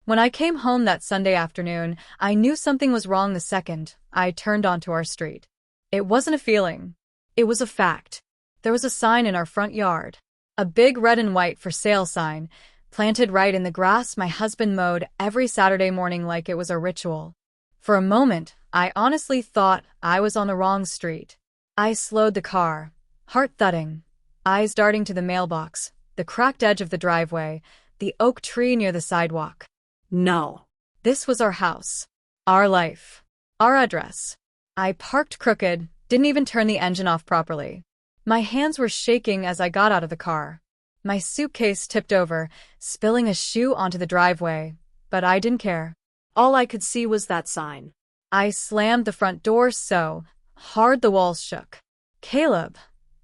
When I came home that Sunday afternoon, I knew something was wrong the second I turned onto our street. It wasn't a feeling. It was a fact. There was a sign in our front yard. A big red and white for sale sign, planted right in the grass my husband mowed every Saturday morning like it was a ritual. For a moment, I honestly thought I was on the wrong street. I slowed the car, heart thudding, eyes darting to the mailbox, the cracked edge of the driveway, the oak tree near the sidewalk. No. This was our house. Our life. Our address. I parked crooked, didn't even turn the engine off properly. My hands were shaking as I got out of the car. My suitcase tipped over, spilling a shoe onto the driveway, but I didn't care. All I could see was that sign. I slammed the front door so hard the walls shook. "Caleb,"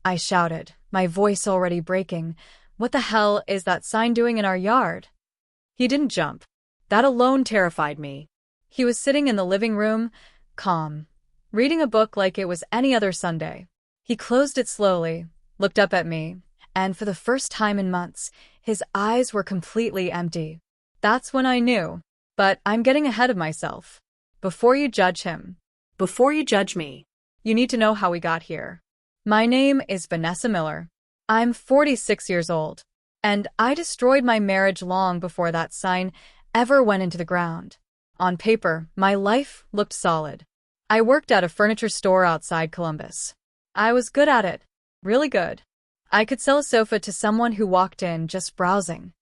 I shouted, my voice already breaking. "What the hell is that sign doing in our yard?" He didn't jump. That alone terrified me. He was sitting in the living room, calm, reading a book like it was any other Sunday. He closed it slowly, looked up at me, and for the first time in months, his eyes were completely empty. That's when I knew. But I'm getting ahead of myself. Before you judge him, before you judge me, you need to know how we got here. My name is Vanessa Miller. I'm 46 years old, and I destroyed my marriage long before that sign ever went into the ground. On paper, my life looked solid. I worked at a furniture store outside Columbus. I was good at it. Really good. I could sell a sofa to someone who walked in just browsing.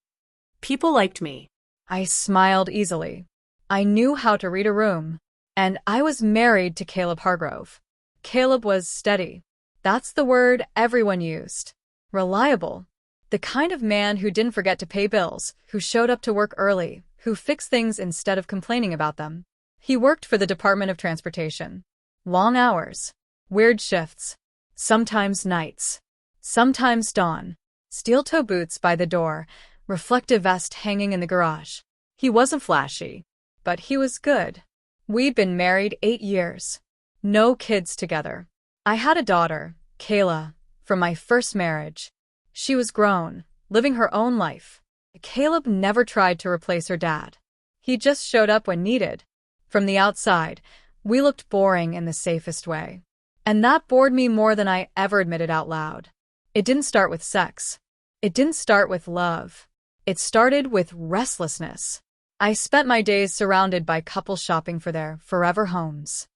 People liked me. I smiled easily. I knew how to read a room. And I was married to Caleb Hargrove. Caleb was steady. That's the word everyone used. Reliable. The kind of man who didn't forget to pay bills, who showed up to work early, who fixed things instead of complaining about them. He worked for the Department of Transportation. Long hours. Weird shifts. Sometimes nights. Sometimes dawn. Steel-toe boots by the door. Reflective vest hanging in the garage. He wasn't flashy, but he was good. We'd been married 8 years. No kids together. I had a daughter, Kayla, from my first marriage. She was grown, living her own life. Caleb never tried to replace her dad. He just showed up when needed. From the outside, we looked boring in the safest way. And that bored me more than I ever admitted out loud. It didn't start with sex. It didn't start with love. It started with restlessness. I spent my days surrounded by couples shopping for their forever homes.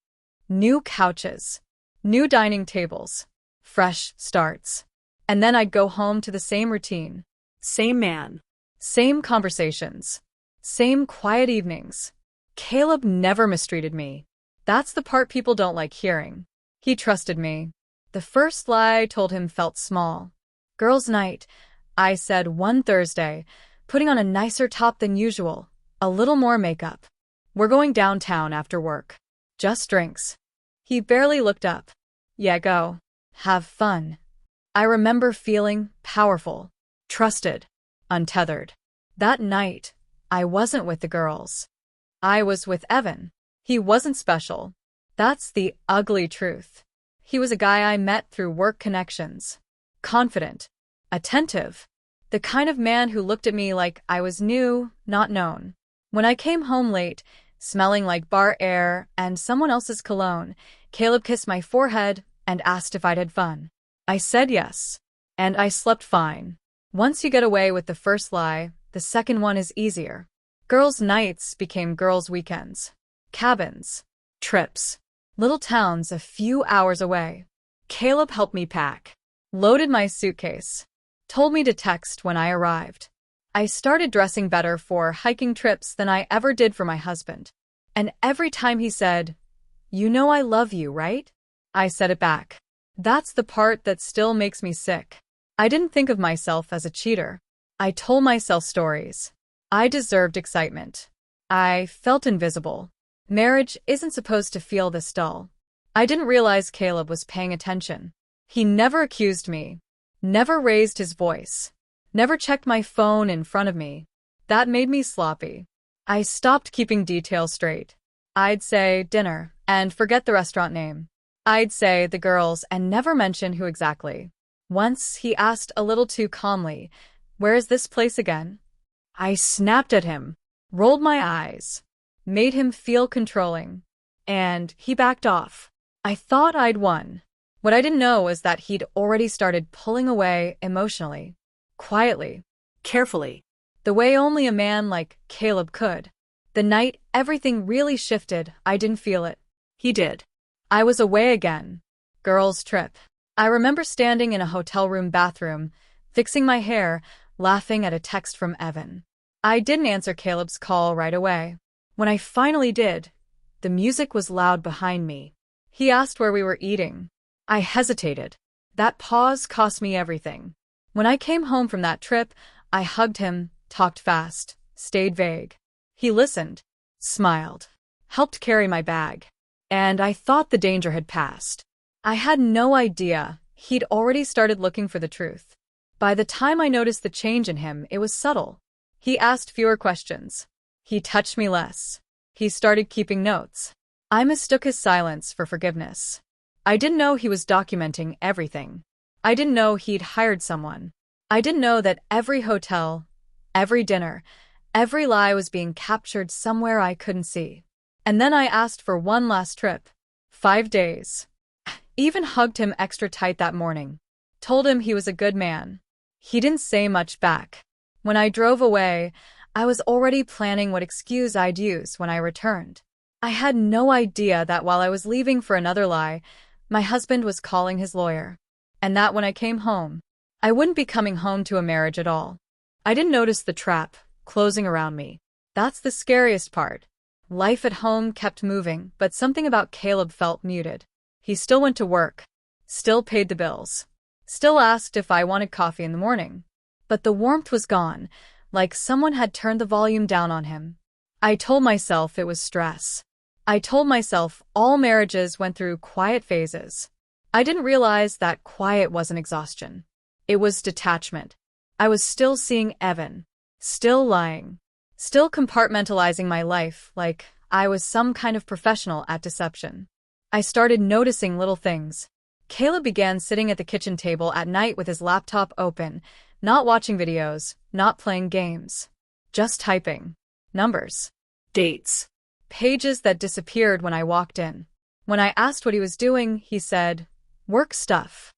New couches. New dining tables. Fresh starts. And then I'd go home to the same routine. Same man. Same conversations. Same quiet evenings. Caleb never mistreated me. That's the part people don't like hearing. He trusted me. The first lie I told him felt small. Girls' night, I said one Thursday, putting on a nicer top than usual, a little more makeup. We're going downtown after work. Just drinks. He barely looked up. Yeah, go. Have fun. I remember feeling powerful, trusted, untethered. That night, I wasn't with the girls. I was with Evan. He wasn't special. That's the ugly truth. He was a guy I met through work connections. Confident. Attentive. The kind of man who looked at me like I was new, not known. When I came home late, smelling like bar air and someone else's cologne, Caleb kissed my forehead and asked if I'd had fun. I said yes. And I slept fine. Once you get away with the first lie, the second one is easier. Girls' nights became girls' weekends. Cabins. Trips. Little towns a few hours away. Caleb helped me pack. Loaded my suitcase. Told me to text when I arrived. I started dressing better for hiking trips than I ever did for my husband. And every time he said, "You know I love you, right?" I said it back. That's the part that still makes me sick. I didn't think of myself as a cheater. I told myself stories. I deserved excitement. I felt invisible. Marriage isn't supposed to feel this dull. I didn't realize Caleb was paying attention. He never accused me. Never raised his voice. Never checked my phone in front of me. That made me sloppy. I stopped keeping details straight. I'd say dinner and forget the restaurant name. I'd say the girls and never mention who exactly. Once he asked a little too calmly, "Where is this place again?" I snapped at him. rolled my eyes, made him feel controlling, and he backed off. I thought I'd won. What I didn't know was that he'd already started pulling away emotionally, quietly, carefully, the way only a man like Caleb could. The night everything really shifted, I didn't feel it. He did. I was away again. Girls' trip. I remember standing in a hotel room bathroom, fixing my hair, laughing at a text from Evan. I didn't answer Caleb's call right away. When I finally did, the music was loud behind me. He asked where we were eating. I hesitated. That pause cost me everything. When I came home from that trip, I hugged him, talked fast, stayed vague. He listened, smiled, helped carry my bag. And I thought the danger had passed. I had no idea he'd already started looking for the truth. By the time I noticed the change in him, it was subtle. He asked fewer questions. He touched me less. He started keeping notes. I mistook his silence for forgiveness. I didn't know he was documenting everything. I didn't know he'd hired someone. I didn't know that every hotel, every dinner, every lie was being captured somewhere I couldn't see. And then I asked for one last trip. 5 days. Even hugged him extra tight that morning. Told him he was a good man. He didn't say much back. When I drove away, I was already planning what excuse I'd use when I returned. I had no idea that while I was leaving for another lie, my husband was calling his lawyer. And that when I came home, I wouldn't be coming home to a marriage at all. I didn't notice the trap closing around me. That's the scariest part. Life at home kept moving, but something about Caleb felt muted. He still went to work, still paid the bills, still asked if I wanted coffee in the morning. But the warmth was gone, like someone had turned the volume down on him. I told myself it was stress. I told myself all marriages went through quiet phases. I didn't realize that quiet wasn't exhaustion. It was detachment. I was still seeing Evan, still lying, still compartmentalizing my life like I was some kind of professional at deception. I started noticing little things. Caleb began sitting at the kitchen table at night with his laptop open, not watching videos, not playing games, just typing. Numbers. Dates. Pages that disappeared when I walked in. When I asked what he was doing, he said, "Work stuff."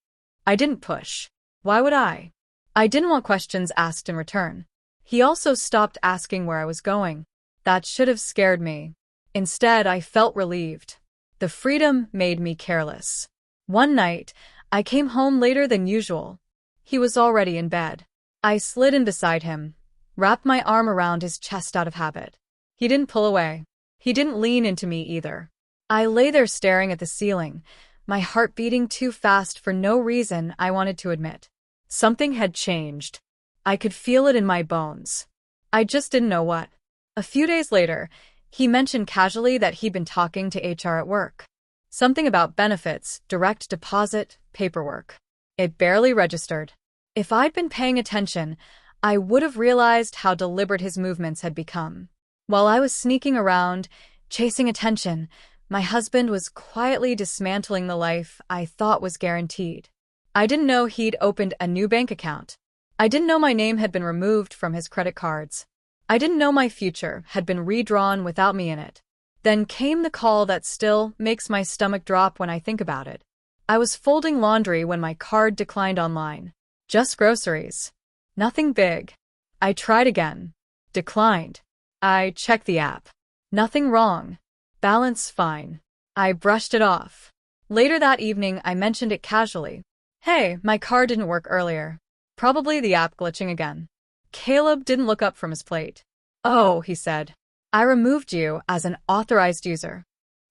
I didn't push. Why would I? I didn't want questions asked in return. He also stopped asking where I was going. That should have scared me. Instead, I felt relieved. The freedom made me careless. One night, I came home later than usual. He was already in bed. I slid in beside him, wrapped my arm around his chest out of habit. He didn't pull away. He didn't lean into me either. I lay there staring at the ceiling, my heart beating too fast for no reason I wanted to admit. Something had changed. I could feel it in my bones. I just didn't know what. A few days later, he mentioned casually that he'd been talking to HR at work. Something about benefits, direct deposit, paperwork. It barely registered. If I'd been paying attention, I would have realized how deliberate his movements had become. While I was sneaking around, chasing attention, my husband was quietly dismantling the life I thought was guaranteed. I didn't know he'd opened a new bank account. I didn't know my name had been removed from his credit cards. I didn't know my future had been redrawn without me in it. Then came the call that still makes my stomach drop when I think about it. I was folding laundry when my card declined online. Just groceries. Nothing big. I tried again. Declined. I checked the app. Nothing wrong. Balance fine. I brushed it off. Later that evening, I mentioned it casually. "Hey, my card didn't work earlier. Probably the app glitching again." Caleb didn't look up from his plate. "Oh," he said. "I removed you as an authorized user."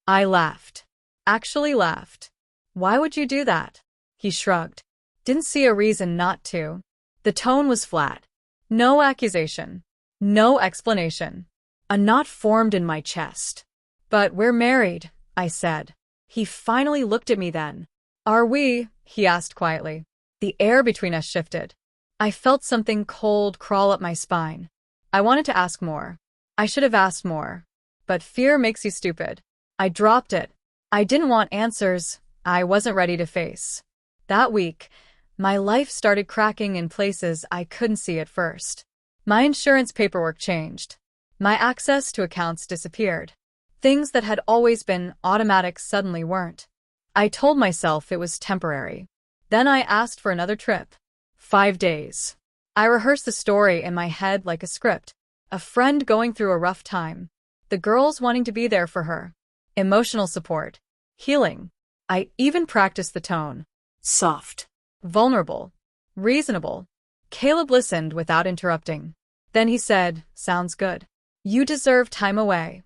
I laughed. Actually laughed. "Why would you do that?" He shrugged. Didn't see a reason not to. The tone was flat. No accusation. No explanation. A knot formed in my chest. "But we're married," I said. He finally looked at me then. "Are we?" he asked quietly. The air between us shifted. I felt something cold crawl up my spine. I wanted to ask more. I should have asked more. But fear makes you stupid. I dropped it. I didn't want answers I wasn't ready to face. That week, my life started cracking in places I couldn't see at first. My insurance paperwork changed. My access to accounts disappeared. Things that had always been automatic suddenly weren't. I told myself it was temporary. Then I asked for another trip. 5 days. I rehearsed the story in my head like a script. A friend going through a rough time. The girls wanting to be there for her. Emotional support. Healing. I even practiced the tone. Soft. Vulnerable. Reasonable. Caleb listened without interrupting. Then he said, "Sounds good. You deserve time away."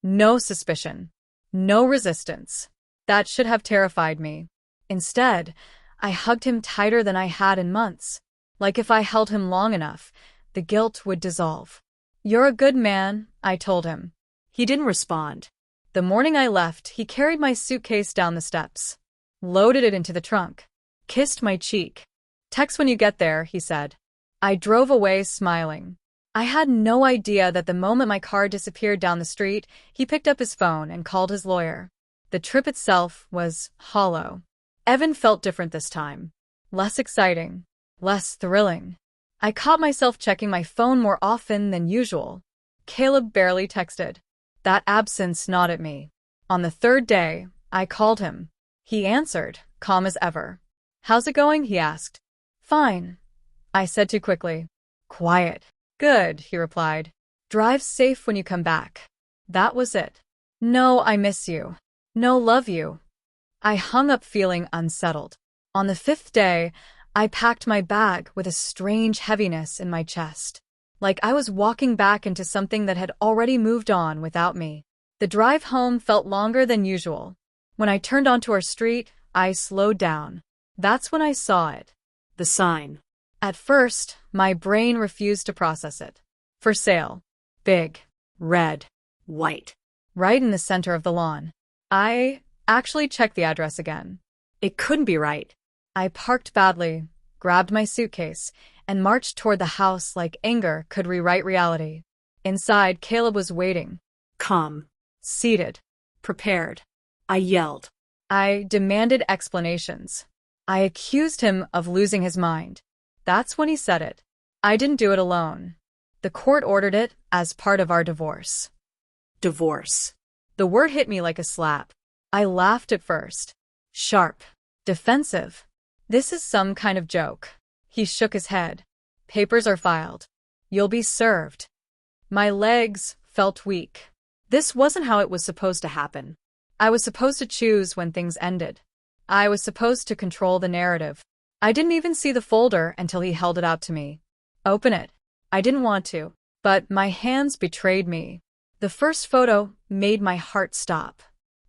No suspicion. No resistance. That should have terrified me. Instead, I hugged him tighter than I had in months. Like if I held him long enough, the guilt would dissolve. "You're a good man," I told him. He didn't respond. The morning I left, he carried my suitcase down the steps. Loaded it into the trunk. Kissed my cheek. "Text when you get there," he said. I drove away smiling. I had no idea that the moment my car disappeared down the street, he picked up his phone and called his lawyer. The trip itself was hollow. Evan felt different this time. Less exciting. Less thrilling. I caught myself checking my phone more often than usual. Caleb barely texted. That absence gnawed at me. On the third day, I called him. He answered, calm as ever. "How's it going?" he asked. "Fine," I said too quickly. "Quiet." "Good," he replied. "Drive safe when you come back." That was it. No, "I miss you." No, "love you." I hung up feeling unsettled. On the 5th day, I packed my bag with a strange heaviness in my chest. Like I was walking back into something that had already moved on without me. The drive home felt longer than usual. When I turned onto our street, I slowed down. That's when I saw it. The sign. At first, my brain refused to process it. For sale. Big. Red. White. Right in the center of the lawn. I actually checked the address again. It couldn't be right. I parked badly, grabbed my suitcase, and marched toward the house like anger could rewrite reality. Inside, Caleb was waiting. Calm. Seated. Prepared. I yelled. I demanded explanations. I accused him of losing his mind. That's when he said it. I didn't do it alone. The court ordered it as part of our divorce. Divorce. The word hit me like a slap. I laughed at first. Sharp. Defensive. This is some kind of joke. He shook his head. Papers are filed. You'll be served. My legs felt weak. This wasn't how it was supposed to happen. I was supposed to choose when things ended. I was supposed to control the narrative. I didn't even see the folder until he held it out to me. Open it. I didn't want to, but my hands betrayed me. The first photo made my heart stop.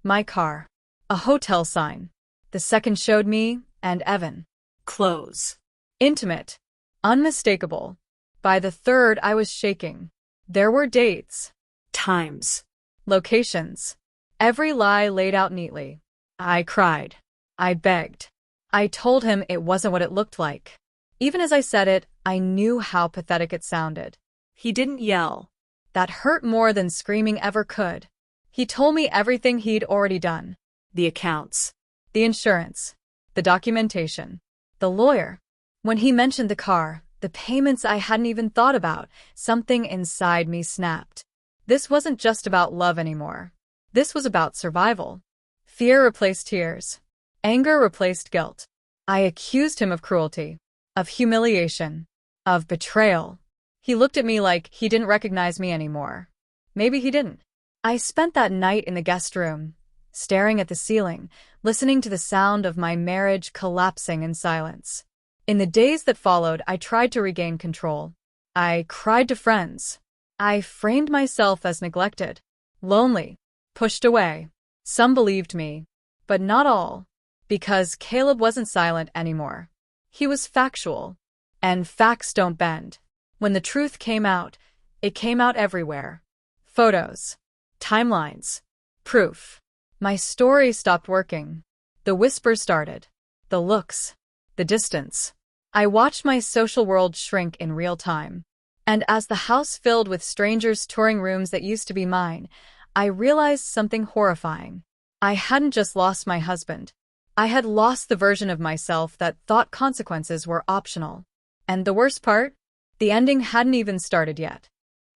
My car. A hotel sign. The second showed me and Evan. Clothes. Intimate. Unmistakable. By the third, I was shaking. There were dates. Times. Locations. Every lie laid out neatly. I cried. I begged. I told him it wasn't what it looked like. Even as I said it, I knew how pathetic it sounded. He didn't yell. That hurt more than screaming ever could. He told me everything he'd already done. The accounts. The insurance. The documentation. The lawyer. When he mentioned the car, the payments I hadn't even thought about, something inside me snapped. This wasn't just about love anymore. This was about survival. Fear replaced tears. Anger replaced guilt. I accused him of cruelty, of humiliation, of betrayal. He looked at me like he didn't recognize me anymore. Maybe he didn't. I spent that night in the guest room, staring at the ceiling, listening to the sound of my marriage collapsing in silence. In the days that followed, I tried to regain control. I cried to friends. I framed myself as neglected, lonely, pushed away. Some believed me, but not all, because Caleb wasn't silent anymore. He was factual, and facts don't bend. When the truth came out, it came out everywhere. Photos, timelines, proof. My story stopped working. The whispers started. The looks. The distance. I watched my social world shrink in real time. And as the house filled with strangers touring rooms that used to be mine, I realized something horrifying. I hadn't just lost my husband. I had lost the version of myself that thought consequences were optional. And the worst part? The ending hadn't even started yet.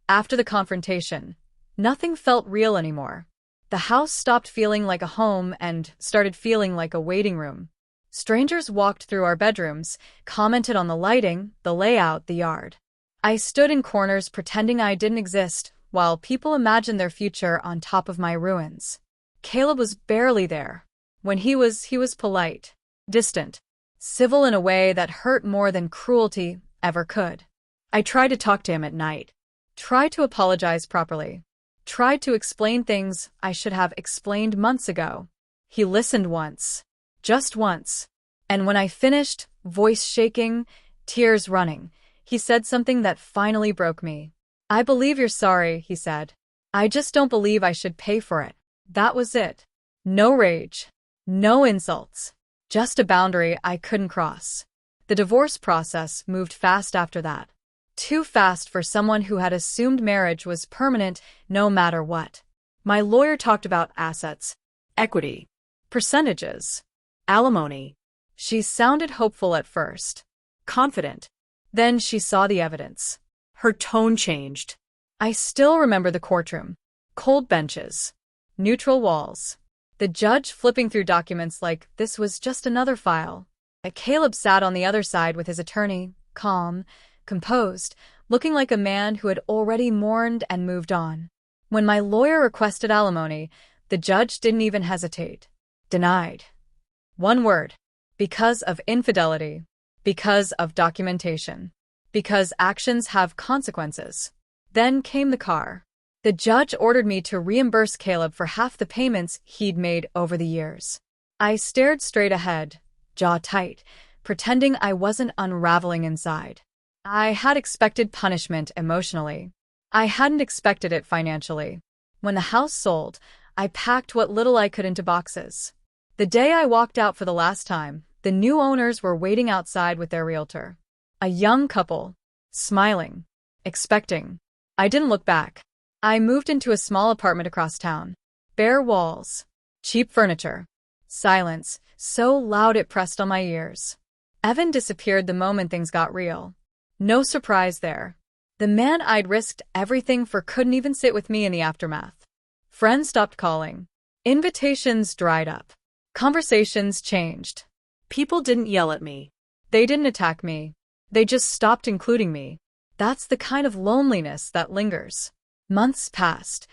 After the confrontation, nothing felt real anymore. The house stopped feeling like a home and started feeling like a waiting room. Strangers walked through our bedrooms, commented on the lighting, the layout, the yard. I stood in corners pretending I didn't exist, while people imagined their future on top of my ruins. Caleb was barely there. When he was polite, distant, civil in a way that hurt more than cruelty ever could. I tried to talk to him at night, tried to apologize properly, tried to explain things I should have explained months ago. He listened once, just once, and when I finished, voice shaking, tears running, he said something that finally broke me. "I believe you're sorry," he said. "I just don't believe I should pay for it." That was it. No rage, no insults, just a boundary I couldn't cross. The divorce process moved fast after that. Too fast for someone who had assumed marriage was permanent no matter what. My lawyer talked about assets, equity, percentages, alimony. She sounded hopeful at first, confident. Then she saw the evidence. Her tone changed. I still remember the courtroom. Cold benches, neutral walls. The judge flipping through documents like this was just another file. Caleb sat on the other side with his attorney, calm, composed, looking like a man who had already mourned and moved on. When my lawyer requested alimony, the judge didn't even hesitate. Denied. One word. Because of infidelity. Because of documentation. Because actions have consequences. Then came the car. The judge ordered me to reimburse Caleb for half the payments he'd made over the years. I stared straight ahead, jaw tight, pretending I wasn't unraveling inside. I had expected punishment emotionally. I hadn't expected it financially. When the house sold, I packed what little I could into boxes. The day I walked out for the last time, the new owners were waiting outside with their realtor. A young couple, smiling, expecting. I didn't look back. I moved into a small apartment across town. Bare walls, cheap furniture, silence, so loud it pressed on my ears. Evan disappeared the moment things got real. No surprise there. The man I'd risked everything for couldn't even sit with me in the aftermath. Friends stopped calling. Invitations dried up. Conversations changed. People didn't yell at me. They didn't attack me. They just stopped including me. That's the kind of loneliness that lingers. Months passed.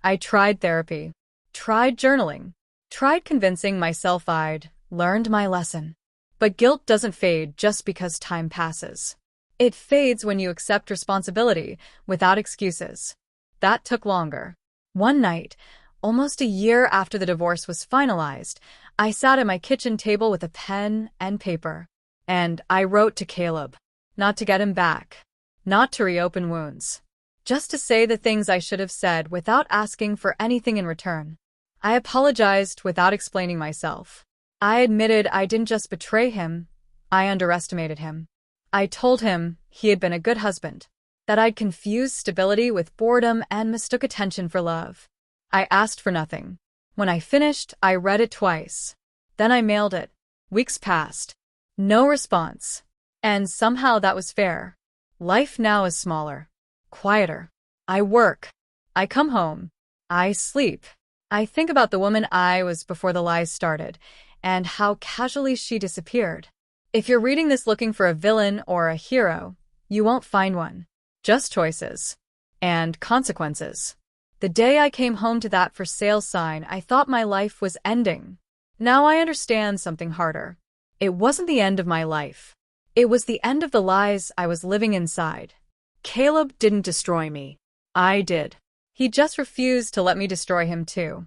I tried therapy, tried journaling, tried convincing myself I'd learned my lesson. But guilt doesn't fade just because time passes. It fades when you accept responsibility without excuses. That took longer. One night, almost a year after the divorce was finalized, I sat at my kitchen table with a pen and paper. And I wrote to Caleb. Not to get him back. Not to reopen wounds. Just to say the things I should have said without asking for anything in return. I apologized without explaining myself. I admitted I didn't just betray him, I underestimated him. I told him he had been a good husband, that I'd confused stability with boredom and mistook attention for love. I asked for nothing. When I finished, I read it twice. Then I mailed it. Weeks passed. No response. And somehow that was fair. Life now is smaller, quieter. I work. I come home. I sleep. I think about the woman I was before the lies started, and how casually she disappeared. If you're reading this looking for a villain or a hero, you won't find one. Just choices. And consequences. The day I came home to that for sale sign, I thought my life was ending. Now I understand something harder. It wasn't the end of my life. It was the end of the lies I was living inside. Caleb didn't destroy me. I did. He just refused to let me destroy him too.